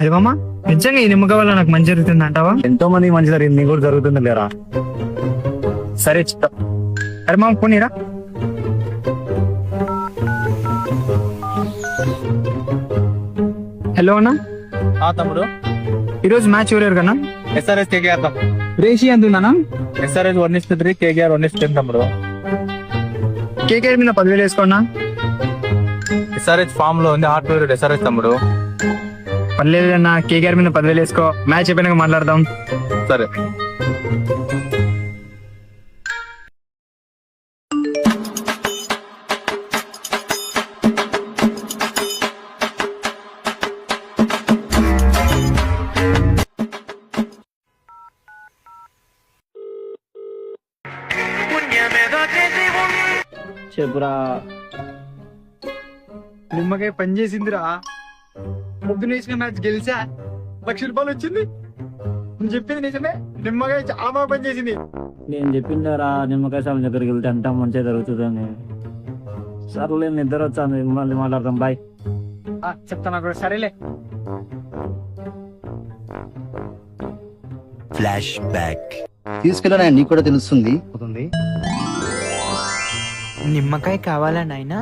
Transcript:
అరే మామ, నిజంగా ఈ నిమ్మకాయ వల్ల నాకు మంచి జరుగుతుంది అంటావా? ఎంతో మంది మంచి జరిగింది, నీకు కూడా జరుగుతుంది లేరా? సరే చెప్తా. అరే మామ పోనీరా. హలో అన్న, తమ్ముడు ఈరోజు మ్యాచ్ ఎవరు కన్నా? ఎస్ఆర్ఎస్ కేకేఆర్ రేషి ఎంత ఉందన్నా? ఎస్ఆర్ఎస్ 1:3 కేకేఆర్ 1:10 తమ్ముడు. కేకేఆర్ మీద 10,000 వేసుకోన్నా. ఎస్ఆర్ఎస్ ఫామ్ లో ఉంది, హార్ట్ ఫేవరెట్ ఎస్ఆర్ఎస్ తమ్ముడు. పర్లేదు అన్న, కేకేఆర్ మీద 10,000 వేసుకో. మ్యాచ్ అయిపోయినాక మాట్లాడదాం. సరే. చెప్పురా. నిమ్మకాయ పని చేసిందిరా. పొద్దున వేసిన మ్యాచ్ గెలిచా, ₹1,00,000 వచ్చింది. నేను చెప్పింది నిజమే, నిమ్మకాయ చాలా బాగా పని చేసింది. నేను చెప్పిండారా నిమ్మకాయ స్వామి దగ్గరికి వెళ్తే అంతా మంచిగా జరుగుతుందని. సర్లే, నిద్ర వచ్చాను, మళ్ళీ మాట్లాడదాం. బాయ్. చెప్తాను కూడా. సరేలే. Flash back. తీసుకెళ్ళా, నీకు కూడా తెలుస్తుంది. నిమ్మకాయ కావాలా నాయనా?